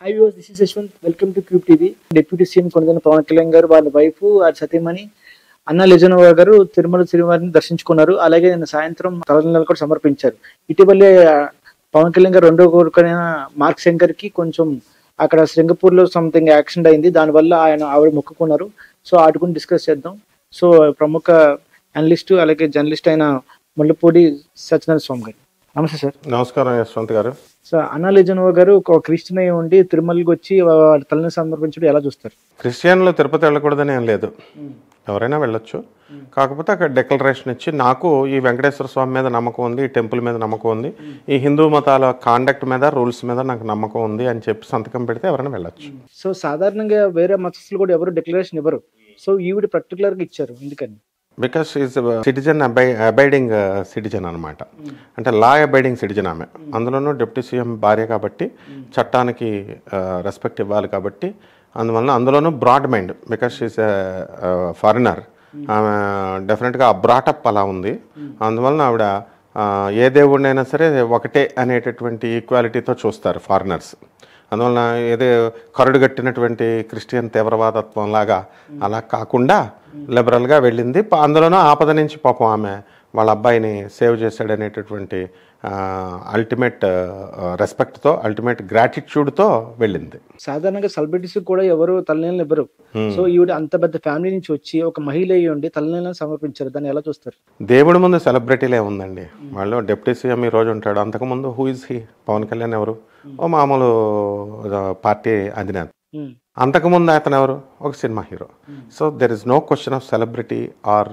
High viewers, this is Yashwant. Welcome to Cube TV. Deputy CM Konagonda Pawan Kalyan గారు, వాళ్ళ wife, ఆ సతీమణి అన్నా లెజనోవా గారు తిరుమల శ్రీవారిని దర్శించుకున్నారు. అలాగే నిన్న సాయంత్రం తలనీలాలు కూడా సమర్పించారు. ఇటీవలే పవన్ కళ్యాణ్ గారు రెండో కొడుకైన మార్క్ శంకర్ కి కొంచెం అక్కడ సింగపూర్ లో సంథింగ్ యాక్సిడెంట్ అయింది. దానివల్ల ఆవిడ మొక్కుకున్నారు. సో వాటి గురించి డిస్కస్ చేద్దాం. సో ప్రముఖ అనలిస్టు అలాగే జర్నలిస్ట్ అయిన ముళ్ళపూడి సత్యనారాయణ స్వామి గారు, నమస్తే సార్. నమస్కారం యశ్వంత్ గారు. సార్, అన్నా లెజనోవా గారు ఒక క్రిస్టియన్ అయి ఉండి తిరుమలకి వచ్చి వాళ్ళ తలని సమర్పించడం ఎలా చూస్తారు? క్రిస్టియన్లు తిరుపతి వెళ్ళకూడదని ఏం లేదు, ఎవరైనా వెళ్ళొచ్చు. కాకపోతే అక్కడ డిక్లరేషన్ ఇచ్చి నాకు ఈ వెంకటేశ్వర స్వామి మీద నమ్మకం ఉంది, ఈ టెంపుల్ మీద నమ్మకం ఉంది, ఈ హిందూ మతాల కాండక్ట్ మీద రూల్స్ మీద నాకు నమ్మకం ఉంది అని చెప్పి సంతకం పెడితే ఎవరైనా వెళ్ళొచ్చు. సో సాధారణంగా వేరే మతస్థులు కూడా ఎవరు డిక్లరేషన్ ఇవ్వరు. సో ఈవిడ పర్టికులర్ గా ఇచ్చారు, ఎందుకని? Because is citizen abiding citizen అనమాట. అంటే లా అబైడింగ్ సిటిజన్ ఆమె. అందులోనూ డిప్యూటీ సీఎం భార్య కాబట్టి చట్టానికి రెస్పెక్ట్ ఇవ్వాలి కాబట్టి అందులోనూ broad mind. Because she is foreigner. ఆమె డెఫినెట్గా ఆ బ్రాటప్ అలా ఉంది. అందువలన ఆవిడ ఏ దేవుడినైనా సరే ఒకటే అనేటటువంటి ఈక్వాలిటీతో చూస్తారు ఫారినర్స్. అందువలన ఏదో కరుడుగట్టినటువంటి క్రిస్టియన్ తీవ్రవాదత్వం లాగా అలా కాకుండా లిబరల్గా వెళ్ళింది. అందులోనూ ఆపద నుంచి పాపం ఆమె వాళ్ళ అబ్బాయిని సేవ్ చేశాడనేటటువంటి అల్టిమేట్ రెస్పెక్ట్తో, అల్టిమేట్ గ్రాటిట్యూడ్తో వెళ్ళింది. సాధారణంగా సెలబ్రిటీస్ కూడా ఎవరు తలనీళ్ళు ఇవ్వరు. సో ఈవిడ అంత పెద్ద ఫ్యామిలీ నుంచి వచ్చి ఒక మహిళ అయ్యి ఉండి తలనీళ్ళని సమర్పించారు. దాన్ని ఎలా చూస్తారు? దేవుడి ముందు సెలబ్రిటీలే ఉందండి. వాళ్ళు డిప్యూటీ సీఎం ఈ రోజు ఉంటాడు, అంతకుముందు who is he? Pawan Kalyan ఎవరు? ఓ మామూలు పార్టీ అధినేత. అంతకుముందు అతను ఎవరు? ఒక cinema hero. So there is no question of celebrity or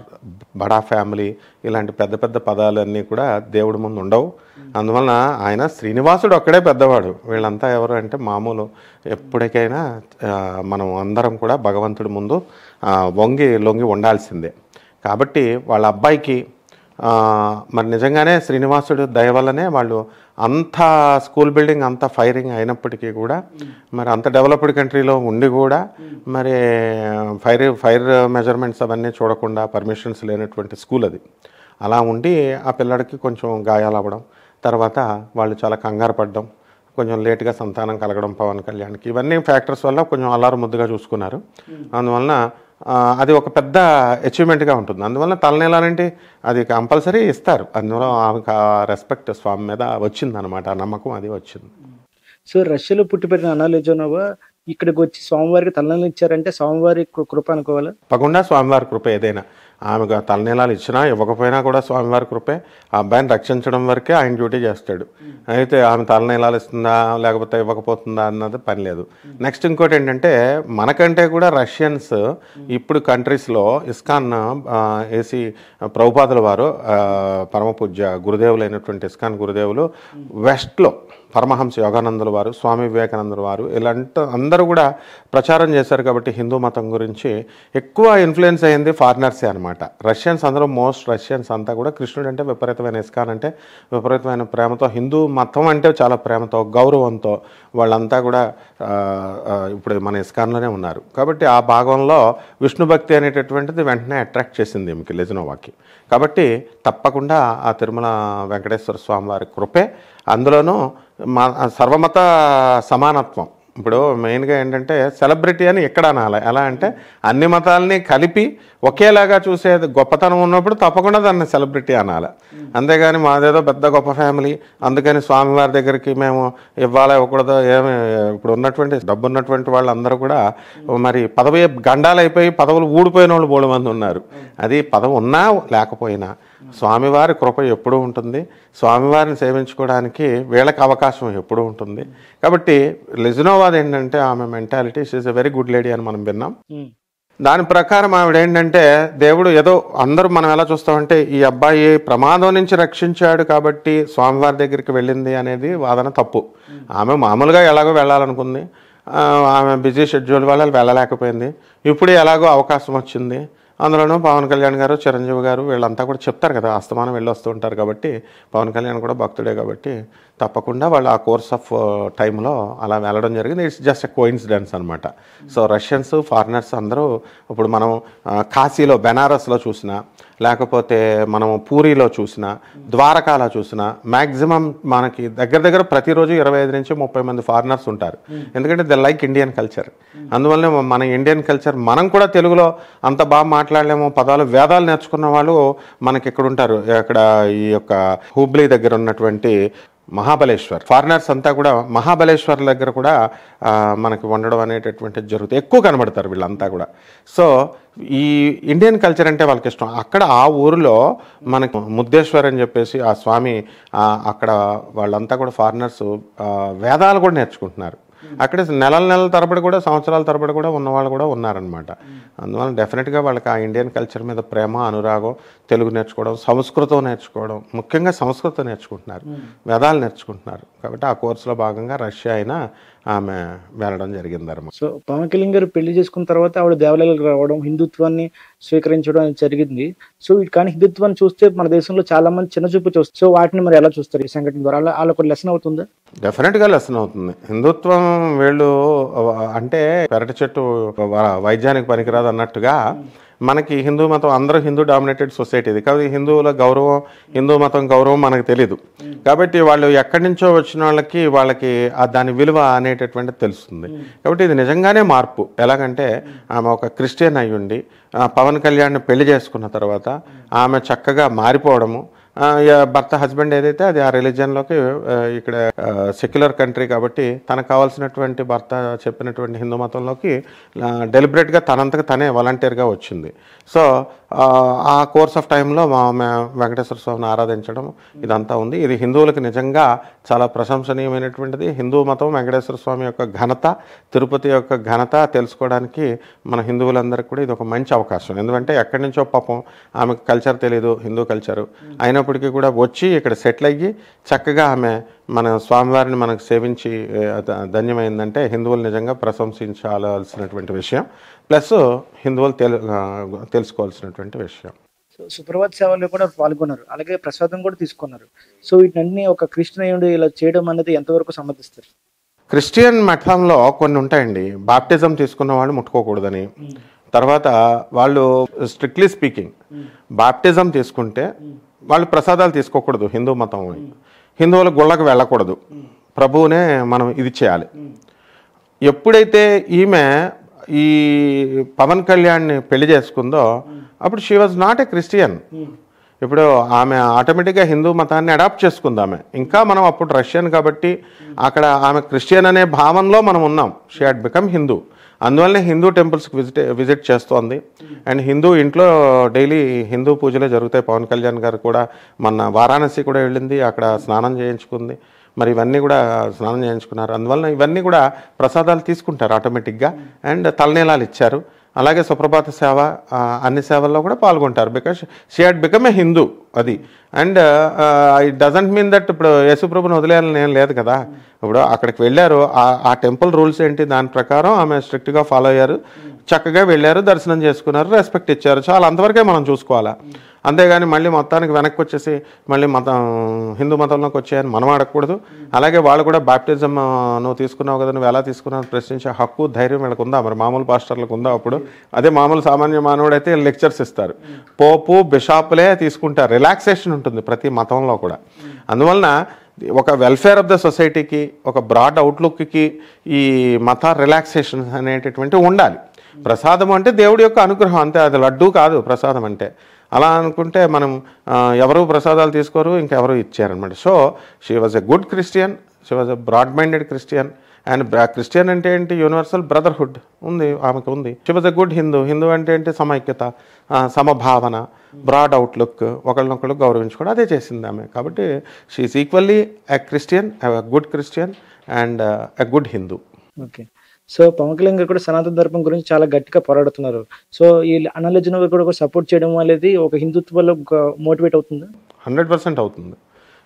బడా ఫ్యామిలీ. ఇలాంటి పెద్ద పెద్ద పదాలన్నీ కూడా దేవుడి ముందు ఉండవు. అందువలన ఆయన శ్రీనివాసుడు ఒక్కడే పెద్దవాడు. వీళ్ళంతా ఎవరు అంటే మామూలు. ఎప్పటికైనా మనం అందరం కూడా భగవంతుడి ముందు లొంగి ఉండాల్సిందే. కాబట్టి వాళ్ళ అబ్బాయికి మరి నిజంగానే శ్రీనివాసుడు దయ వల్లనే వాళ్ళు అంత స్కూల్ బిల్డింగ్ అంత ఫైరింగ్ అయినప్పటికీ కూడా, మరి అంత డెవలప్డ్ కంట్రీలో ఉండి కూడా మరి ఫైర్ మెజర్మెంట్స్ అవన్నీ చూడకుండా పర్మిషన్స్ లేనటువంటి స్కూల్ అది. అలా ఉండి ఆ పిల్లడికి కొంచెం గాయాలు అవ్వడం, తర్వాత వాళ్ళు చాలా కంగారు పడడం, కొంచెం లేట్గా సంతానం కలగడం పవన్ కళ్యాణ్కి, ఇవన్నీ ఫ్యాక్టర్స్ వల్ల కొంచెం అల్లారు ముద్దుగా చూసుకున్నారు. అందువలన అది ఒక పెద్ద అచీవ్మెంట్గా ఉంటుంది. అందువల్ల తలనీలాలంటే అది కంపల్సరీ ఇస్తారు. అందువల్ల ఆమెకు రెస్పెక్ట్ స్వామి మీద వచ్చిందనమాట, ఆ నమ్మకం అది వచ్చింది. సో రష్యాలో పుట్టిపెట్టిన అన్నా లెజనోవా ఇక్కడికి వచ్చి స్వామివారికి తలనీళ్ళు ఇచ్చారంటే స్వామివారి కృప అనుకోవాలా? తప్పకుండా స్వామివారి కృప. ఏదైనా ఆమెకు తలనీలాలు ఇచ్చినా ఇవ్వకపోయినా కూడా స్వామివారి కృపే. ఆ అబ్బాయిని రక్షించడం వరకే ఆయన డ్యూటీ చేస్తాడు. అయితే ఆమె తలనీలాలు ఇస్తుందా లేకపోతే ఇవ్వకపోతుందా అన్నది పని లేదు. నెక్స్ట్ ఇంకోటి ఏంటంటే, మనకంటే కూడా రష్యన్స్ ఇప్పుడు కంట్రీస్లో ఇస్కాన్ ఏసీ ప్రభుపాదుల వారు పరమపూజ్య గురుదేవులైనటువంటి ఇస్కాన్ గురుదేవులు వెస్ట్లో పరమహంస యోగానందుల వారు, స్వామి వివేకానందుల వారు ఇలాంటి అందరూ కూడా ప్రచారం చేశారు. కాబట్టి హిందూ మతం గురించి ఎక్కువ ఇన్ఫ్లుయెన్స్ అయింది ఫారినర్సే అనమాట. రష్యన్స్ అందరూ, మోస్ట్ రష్యన్స్ అంతా కూడా కృష్ణుడు అంటే విపరీతమైన, ఇస్కాన్ అంటే విపరీతమైన ప్రేమతో, హిందూ మతం అంటే చాలా ప్రేమతో, గౌరవంతో వాళ్ళంతా కూడా ఇప్పుడు మన ఇస్కాన్లోనే ఉన్నారు. కాబట్టి ఆ భాగంలో విష్ణు భక్తి అనేటటువంటిది వెంటనే అట్రాక్ట్ చేసింది ఈమెకి, లెజనోవాకి. కాబట్టి తప్పకుండా ఆ తిరుమల వెంకటేశ్వర స్వామి వారి కృపే. అందులోనూ సర్వమత సమానత్వం. ఇప్పుడు మెయిన్గా ఏంటంటే సెలబ్రిటీ అని ఎక్కడ అనాలి? ఎలా అంటే అన్ని మతాలని కలిపి ఒకేలాగా చూసే గొప్పతనం ఉన్నప్పుడు తప్పకుండా దాన్ని సెలబ్రిటీ అనాలి. అంతేగాని మాదేదో పెద్ద గొప్ప ఫ్యామిలీ అందుకని స్వామివారి దగ్గరికి మేము ఇవ్వాలా ఇవ్వకూడదు ఏమి. ఇప్పుడు ఉన్నటువంటి డబ్బు ఉన్నటువంటి వాళ్ళందరూ కూడా మరి పదవి గండాలు అయిపోయి పదవులు ఊడిపోయిన వాళ్ళు బోడు మంది ఉన్నారు. అది పదవి ఉన్నా లేకపోయినా స్వామివారి కృప ఎప్పుడూ ఉంటుంది. స్వామివారిని సేవించుకోవడానికి వీళ్ళకి అవకాశం ఎప్పుడూ ఉంటుంది. కాబట్టి లెజనోవాది ఏంటంటే ఆమె mentality, she is a very good lady అని మనం విన్నాం. దాని ప్రకారం ఆవిడ ఏంటంటే, దేవుడు ఏదో అందరూ మనం ఎలా చూస్తామంటే ఈ అబ్బాయి ప్రమాదం నుంచి రక్షించాడు కాబట్టి స్వామివారి దగ్గరికి వెళ్ళింది అనేది వాదన తప్పు. ఆమె మామూలుగా ఎలాగో వెళ్ళాలనుకుంది, ఆమె బిజీ షెడ్యూల్ వల్ల వెళ్ళలేకపోయింది. ఇప్పుడు ఎలాగో అవకాశం వచ్చింది. అందులోనూ పవన్ కళ్యాణ్ గారు, చిరంజీవి గారు వీళ్ళంతా కూడా చెప్తారు కదా, అస్తమానం వెళ్ళి వస్తూ ఉంటారు. కాబట్టి పవన్ కళ్యాణ్ కూడా భక్తుడే కాబట్టి తప్పకుండా వాళ్ళు ఆ కోర్స్ ఆఫ్ టైంలో అలా వెళ్ళడం జరిగింది. ఇట్స్ జస్ట్ ఎ కోఇన్సిడెన్స్ అనమాట. సో రష్యన్స్, ఫారినర్స్ అందరూ ఇప్పుడు మనం కాశీలో, బెనారస్లో చూసినా, లేకపోతే మనము పూరిలో చూసినా, ద్వారకాలో చూసినా మ్యాక్సిమం మనకి దగ్గర దగ్గర ప్రతిరోజు 25 నుంచి 30 మంది ఫారినర్స్ ఉంటారు. ఎందుకంటే దే లైక్ ఇండియన్ కల్చర్. అందువల్లనే మన ఇండియన్ కల్చర్ మనం కూడా తెలుగులో అంత బాగా మాట్లాడలేము. పదాలు వేదాలు నేర్చుకున్న వాళ్ళు మనకి ఇక్కడ ఉంటారు. ఇక్కడ ఈ యొక్క హుబ్లీ దగ్గర ఉన్నటువంటి మహాబలేశ్వర్ ఫారినర్స్ అంతా కూడా మహాబలేశ్వర్ దగ్గర కూడా మనకి వండడం అనేటటువంటి జరుగుతుంది. ఎక్కువ కనబడతారు వీళ్ళంతా కూడా. సో ఈ ఇండియన్ కల్చర్ అంటే వాళ్ళకి ఇష్టం. అక్కడ ఆ ఊరిలో మనకి ముద్దేశ్వర్ అని చెప్పేసి ఆ స్వామి అక్కడ వాళ్ళంతా కూడా ఫారినర్స్ వేదాలు కూడా నేర్చుకుంటున్నారు. అక్కడ నెలల తరబడి కూడా సంవత్సరాల తరబడి కూడా ఉన్నవాళ్ళు కూడా ఉన్నారనమాట. అందువల్ల డెఫినెట్గా వాళ్ళకి ఆ ఇండియన్ కల్చర్ మీద ప్రేమ, అనురాగం, తెలుగు నేర్చుకోవడం, సంస్కృతం నేర్చుకోవడం, ముఖ్యంగా సంస్కృతం నేర్చుకుంటున్నారు, వేదాలు నేర్చుకుంటున్నారు. కాబట్టి ఆ కోర్సులో భాగంగా రష్యా అయినా ఆమె వెళ్ళడం జరిగిందన్నమాట. సో పవన్ కళ్యాణ్ గారు పెళ్లి చేసుకున్న తర్వాత ఆవిడ దేవాలయాలకు రావడం, హిందుత్వాన్ని స్వీకరించడం అనేది జరిగింది. సో కానీ హిందుత్వాన్ని చూస్తే మన దేశంలో చాలా మంది చిన్న చూపు చూస్తారు. సో వాటిని మరి ఎలా చూస్తారు ఈ సంఘటన ద్వారా? వాళ్ళకు లెసన్ అవుతుందా? డెఫినెట్గా లెసన్ అవుతుంది. హిందుత్వం వీళ్ళు అంటే పెరటి చెట్టు వైద్యానికి పనికిరాదు అన్నట్టుగా మనకి హిందూ మతం అందరూ హిందూ డామినేటెడ్ సొసైటీ ఇది. కాబట్టి హిందువుల గౌరవం, హిందూ మతం గౌరవం మనకు తెలీదు. కాబట్టి వాళ్ళు ఎక్కడి నుంచో వచ్చిన వాళ్ళకి దాని విలువ అనేటటువంటిది తెలుస్తుంది. కాబట్టి ఇది నిజంగానే మార్పు. ఎలాగంటే ఆమె ఒక క్రిస్టియన్ అయ్యుండి పవన్ కళ్యాణ్ని పెళ్లి చేసుకున్న తర్వాత ఆమె చక్కగా మారిపోవడము, భర్త హస్బెండ్ ఏదైతే అది ఆ రిలీజియన్లోకి, ఇక్కడ సెక్యులర్ కంట్రీ కాబట్టి తనకు కావాల్సినటువంటి భర్త చెప్పినటువంటి హిందూ మతంలోకి డెలిబరేట్గా తనంతకు తనే వాలంటీర్గా వచ్చింది. సో ఆ కోర్స్ ఆఫ్ టైంలో ఆమె వెంకటేశ్వర స్వామిని ఆరాధించడం ఇదంతా ఉంది. ఇది హిందువులకు నిజంగా చాలా ప్రశంసనీయమైనటువంటిది. హిందూ మతం, వెంకటేశ్వర స్వామి యొక్క ఘనత, తిరుపతి యొక్క ఘనత తెలుసుకోవడానికి మన హిందువులందరికీ కూడా ఇది ఒక మంచి అవకాశం. ఎందుకంటే ఎక్కడి నుంచో పాపం ఆమెకు కల్చర్ తెలియదు, హిందూ కల్చరు అయినప్పటికీ కూడా వచ్చి ఇక్కడ సెటిల్ అయ్యి చక్కగా ఆమె మన స్వామివారిని మనకు సేవించి ధన్యమైందంటే హిందువులు నిజంగా ప్రశంసించాల్సినటువంటి విషయం. ప్లస్ హిందువులు తెలుసుకోవాల్సినటువంటి విషయం. సో సుప్రభాత్ సేవలో కూడా పాల్గొన్నారు, అలాగే ప్రసాదం కూడా తీసుకున్నారు. సో వీటిని ఒక క్రిస్టియన్ ఇలా చేయడం అనేది ఎంతవరకు సమ్మతిస్తారు? క్రిస్టియన్ మఠంలో కొన్ని ఉంటాయండి. బాప్టిజం తీసుకున్న వాళ్ళు ముట్టుకోకూడదని, తర్వాత వాళ్ళు స్ట్రిక్ట్లీ స్పీకింగ్ బాప్టిజం తీసుకుంటే వాళ్ళు ప్రసాదాలు తీసుకోకూడదు. హిందూ మతం హిందువుల గుళ్ళకు వెళ్ళకూడదు, ప్రభువునే మనం ఇది చేయాలి. ఎప్పుడైతే ఈమె ఈ పవన్ కళ్యాణ్ని పెళ్లి చేసుకుందో అప్పుడు she was not a Christian. ఇప్పుడు ఆమె ఆటోమేటిక్గా హిందూ మతాన్ని అడాప్ట్ చేసుకుంది ఆమె. ఇంకా మనం అప్పుడు రష్యన్ కాబట్టి అక్కడ ఆమె క్రిస్టియన్ అనే భావనలో మనం ఉన్నాం. She had become Hindu. అందువల్లనే హిందూ టెంపుల్స్కి విజిట్ చేస్తోంది. అండ్ హిందూ ఇంట్లో డైలీ హిందూ పూజలే జరుగుతాయి. పవన్ కళ్యాణ్ గారు కూడా మొన్న వారాణసి కూడా వెళ్ళింది, అక్కడ స్నానం చేయించుకుంది. మరి ఇవన్నీ కూడా స్నానం చేయించుకున్నారు. అందువలన ఇవన్నీ కూడా ప్రసాదాలు తీసుకుంటారు ఆటోమేటిక్గా. అండ్ తలనీలాలు ఇచ్చారు. అలాగే సుప్రభాత సేవ, అన్ని సేవల్లో కూడా పాల్గొంటారు. Because she had become a Hindu అది. And it doesn't mean that ఇప్పుడు యేసుప్రభుని వదిలేయాలని ఏం లేదు కదా. ఇప్పుడు అక్కడికి వెళ్ళారు, ఆ టెంపుల్ రూల్స్ ఏంటి దాని ప్రకారం ఆమె స్ట్రిక్ట్గా ఫాలో అయ్యారు. చక్కగా వెళ్ళారు, దర్శనం చేసుకున్నారు, రెస్పెక్ట్ ఇచ్చారు, చాలా అంతవరకే మనం చూసుకోవాలా. అంతేగాని మళ్ళీ మొత్తానికి వెనక్కి వచ్చేసి మళ్ళీ హిందూ మతంలోకి వచ్చాయని మనం అడగకూడదు. అలాగే వాళ్ళు కూడా బాప్టిజం నువ్వు తీసుకున్నావు కదా, నువ్వు ఎలా తీసుకున్నావు ప్రశ్నించే హక్కు, ధైర్యం వీళ్ళకి ఉందా? మరి మామూలు పాస్టర్లకు ఉందా? అప్పుడు అదే మామూలు సామాన్య మానవుడైతే లెక్చర్స్ ఇస్తారు. పోపు, బిషాపులే తీసుకుంటారు. రిలాక్సేషన్ ఉంటుంది ప్రతి మతంలో కూడా. అందువలన ఒక వెల్ఫేర్ ఆఫ్ ద సొసైటీకి, ఒక బ్రాడ్ అవుట్లుక్కి ఈ మత రిలాక్సేషన్ అనేటటువంటివి ఉండాలి. ప్రసాదం అంటే దేవుడి యొక్క అనుగ్రహం అంతే, అది లడ్డూ కాదు ప్రసాదం అంటే. అలా అనుకుంటే మనం ఎవరు ప్రసాదాలు తీసుకోరు, ఇంకెవరు ఇచ్చారనమాట. So she was a good Christian, she was a broad minded Christian. And Christian అంటే ఏంటి? యూనివర్సల్ బ్రదర్హుడ్ ఉంది ఆమెకు ఉంది. She was a good Hindu. Hindu అంటే ఏంటి? సమైక్యత, సమభావన, బ్రాడ్ అవుట్లుక్, ఒకళ్ళనొకళ్ళు గౌరవించుకోవడం, అదే చేసింది ఆమె. కాబట్టి she is equally a Christian, a good Christian and a good Hindu. Okay. So Pawan Kalyan గారు కూడా సనాతన ధర్మం గురించి చాలా గట్టిగా పోరాడుతున్నారు. సో ఈ అన్నలెజన్ కూడా సపోర్ట్ చేయడం అనేది ఒక హిందుత్వంలో మోటివేట్ అవుతుందా? 100% అవుతుంది.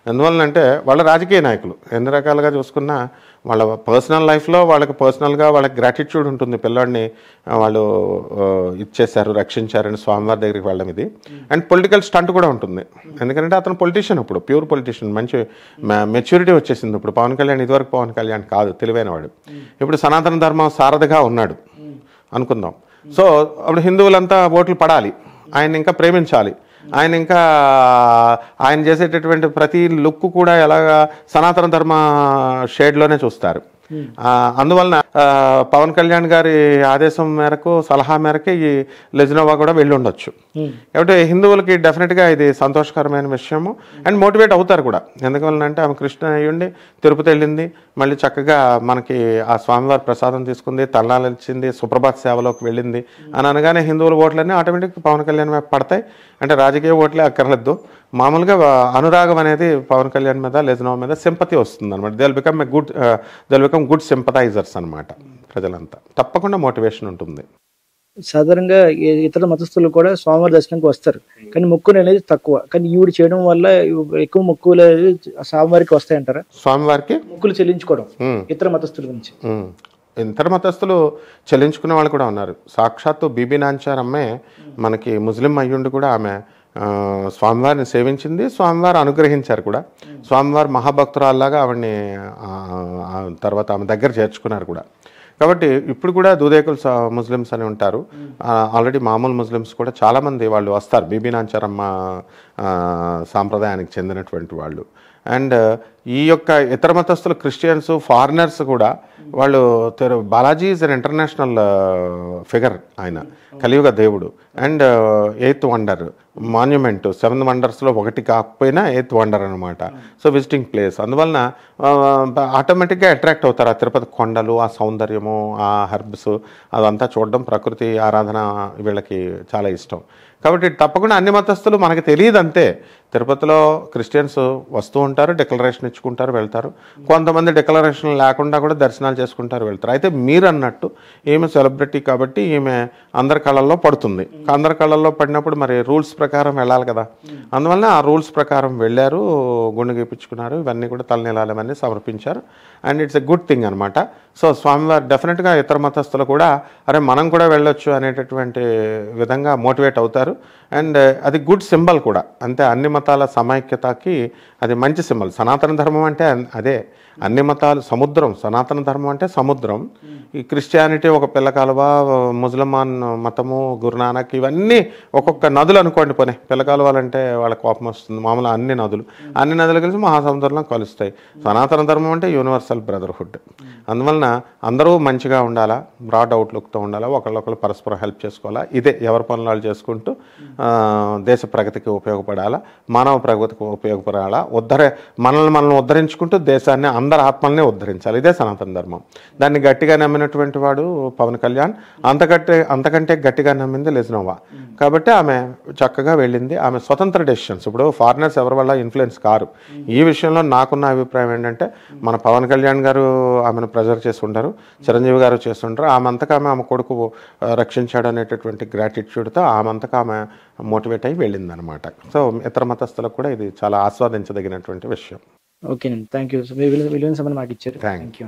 ఎందువల్లంటే వాళ్ళ రాజకీయ నాయకులు ఎన్ని రకాలుగా చూసుకున్నా వాళ్ళ పర్సనల్ లైఫ్లో వాళ్ళకి పర్సనల్గా వాళ్ళకి గ్రాటిట్యూడ్ ఉంటుంది. పిల్లాడిని వాళ్ళు ఇచ్చేశారు, రక్షించారని స్వామివారి దగ్గరికి వెళ్ళడం ఇది. అండ్ పొలిటికల్ స్టంట్ కూడా ఉంటుంది. ఎందుకంటే అతను పొలిటీషియన్, ఇప్పుడు ప్యూర్ పొలిటీషియన్, మంచి మెచ్యూరిటీ వచ్చేసింది. ఇప్పుడు పవన్ కళ్యాణ్ ఇదివరకు పవన్ కళ్యాణ్ కాదు, తెలివైన వాడు. ఇప్పుడు సనాతన ధర్మం సారథిగా ఉన్నాడు అనుకుందాం. సో అప్పుడు హిందువులంతా ఓట్లు పడాలి, ఆయన ఇంకా ప్రేమించాలి. ఆయన ఇంకా ఆయన చేసేటటువంటి ప్రతి లుక్ కూడా ఎలాగా సనాతన ధర్మ షేడ్లోనే చూస్తారు. అందువలన పవన్ కళ్యాణ్ గారి ఆదేశం మేరకు, సలహా మేరకు ఈ లెజినోవా కూడా వెళ్ళి ఉండొచ్చు. కాబట్టి హిందువులకి డెఫినెట్గా ఇది సంతోషకరమైన విషయము అండ్ మోటివేట్ అవుతారు కూడా. ఎందువలనంటే ఆమె కృష్ణ అయ్యుండి తిరుపతి వెళ్ళింది, మళ్ళీ చక్కగా మనకి ఆ స్వామివారి ప్రసాదం తీసుకుంది, తల్లాలు ఇచ్చింది, సుప్రభాత్ సేవలోకి వెళ్ళింది అని అనగానే హిందువుల ఓట్లన్నీ ఆటోమేటిక్ పవన్ కళ్యాణ్ వైపు పడతాయి. అంటే రాజకీయ ఓట్లే అక్కర్లేదు, మామూలుగా అనురాగం అనేది పవన్ కళ్యాణ్ మీద, లెజినోవా మీద సింపతి వస్తుంది అనమాట. They will become good sympathisers అనమాట. ప్రజలంతా తప్పకుండా మోటివేషన్ ఉంటుంది. సాధారణంగా ఇతర మతస్థులు కూడా స్వామివారి దర్శనానికి వస్తారు, కానీ మొక్కులు అనేది తక్కువ. కానీ ఈవిడ చేయడం వల్ల ఎక్కువ మొక్కులు స్వామివారికి వస్తాయంటారా? స్వామివారికి మొక్కులు చెల్లించుకోవడం ఇతర మతస్థుల గురించి. ఇతర మతస్థులు చెల్లించుకునే వాళ్ళు కూడా ఉన్నారు. సాక్షాత్తు బీబీ నాంచార్ అమ్మే మనకి ముస్లిం అయ్యుండి కూడా ఆమె స్వామివారిని సేవించింది, స్వామివారు అనుగ్రహించారు కూడా. స్వామివారి మహాభక్తురాల్లాగా ఆవిడ్ని తర్వాత ఆమె దగ్గర చేర్చుకున్నారు కూడా. కాబట్టి ఇప్పుడు కూడా దూదేకులు ముస్లిమ్స్ అని ఉంటారు. ఆల్రెడీ మామూలు ముస్లిమ్స్ కూడా చాలామంది వాళ్ళు వస్తారు, బీబీ నాంచార్ అమ్మ సాంప్రదాయానికి చెందినటువంటి వాళ్ళు. అండ్ ఈ యొక్క ఇతర మతస్థులు, క్రిస్టియన్స్, ఫారినర్స్ కూడా వాళ్ళు Balaji is an international figure. ఆయన కలియుగ దేవుడు అండ్ 8th వండర్ మాన్యుమెంట్, 7 వండర్స్లో ఒకటి కాకపోయినా 8th వండర్ అనమాట. సో విజిటింగ్ ప్లేస్, అందువలన ఆటోమేటిక్గా అట్రాక్ట్ అవుతారు. ఆ తిరుపతి కొండలు, ఆ సౌందర్యము, ఆ హెర్బ్స్ అదంతా చూడడం, ప్రకృతి ఆరాధన వీళ్ళకి చాలా ఇష్టం. కాబట్టి తప్పకుండా అన్ని మతస్థులు, మనకి తెలియదు అంతే. తిరుపతిలో క్రిస్టియన్స్ వస్తూ ఉంటారు, డిక్లరేషన్ ఇచ్చుకుంటారు, వెళ్తారు. కొంతమంది డిక్లరేషన్ లేకుండా కూడా దర్శనాలు చేసుకుంటారు, వెళ్తారు. అయితే మీరు అన్నట్టు ఈమె సెలబ్రిటీ కాబట్టి ఈమె అందరి కళ్ళల్లో పడుతుంది. అందరి కళ్ళల్లో పడినప్పుడు మరి రూల్స్ ప్రకారం వెళ్ళాలి కదా. అందువల్ల ఆ రూల్స్ ప్రకారం వెళ్ళారు, గుండె గీపించుకున్నారు, ఇవన్నీ కూడా తలనీలాలు ఇవన్నీ సమర్పించారు. And it's a good thing అనమాట. సో స్వామివారు డెఫినెట్గా ఇతర మతస్థులు కూడా అరే మనం కూడా వెళ్ళొచ్చు అనేటటువంటి విధంగా మోటివేట్ అవుతారు. అండ్ అది గుడ్ సింబల్ కూడా. అంతే, అన్ని మతాల సమైక్యతకి అది మంచి సింబల్. సనాతన ధర్మం అంటే అదే, అన్ని మతాలు సముద్రం. సనాతన ధర్మం అంటే సముద్రం. ఈ క్రిస్టియానిటీ ఒక పిల్లకాలువ, ముస్లిమాన్ మతము, గురునానక్, ఇవన్నీ ఒక్కొక్క నదులు అనుకోండి. పోనీ పిల్లకాలువాలంటే వాళ్ళ కోపం వస్తుంది. మామూలు అన్ని నదులు కలిసి మహాసముద్రంలో కలుస్తాయి. సనాతన ధర్మం అంటే యూనివర్సల్ బ్రదర్హుడ్. అందువలన అందరూ మంచిగా ఉండాలా, బ్రాడ్ అవుట్లుక్తో ఉండాలా, ఒకళ్ళొకళ్ళు పరస్పరం హెల్ప్ చేసుకోవాలా. ఇదే ఎవరి పనులు వాళ్ళు చేసుకుంటూ దేశ ప్రగతికి ఉపయోగపడాలా, మానవ ప్రగతికి ఉపయోగపడాలా, మనల్ని ఉద్ధరించుకుంటూ దేశాన్ని, అందరి ఆత్మల్ని ఉద్ధరించాలి. ఇదే సనాతన ధర్మం. దాన్ని గట్టిగా నమ్మినటువంటి వాడు పవన్ కళ్యాణ్, అంతకంటే గట్టిగా నమ్మింది లెజినోవా. కాబట్టి ఆమె చక్కగా వెళ్ళింది. ఆమె స్వతంత్ర డెసిషన్స్. ఇప్పుడు ఫారినర్స్ ఎవరి వల్ల ఇన్ఫ్లుయెన్స్ కారు. ఈ విషయంలో నాకున్న అభిప్రాయం ఏంటంటే, మన పవన్ కళ్యాణ్ గారు ఆమెను ప్రెజర్ చేస్తుంటారు, చిరంజీవి గారు చేస్తుంటారు. ఆమె కొడుకు రక్షించాడు అనేటటువంటి గ్రాటిట్యూడ్తో ఆమె మోటివేట్ అయ్యి వెళ్ళిందనమాట. సో ఇతర మతస్థులకు కూడా ఇది చాలా ఆస్వాదించదగినటువంటి విషయం. ఓకేనండి, థ్యాంక్ యూ. మీ విలువైన సమయం మాకు ఇచ్చారు. Thank you.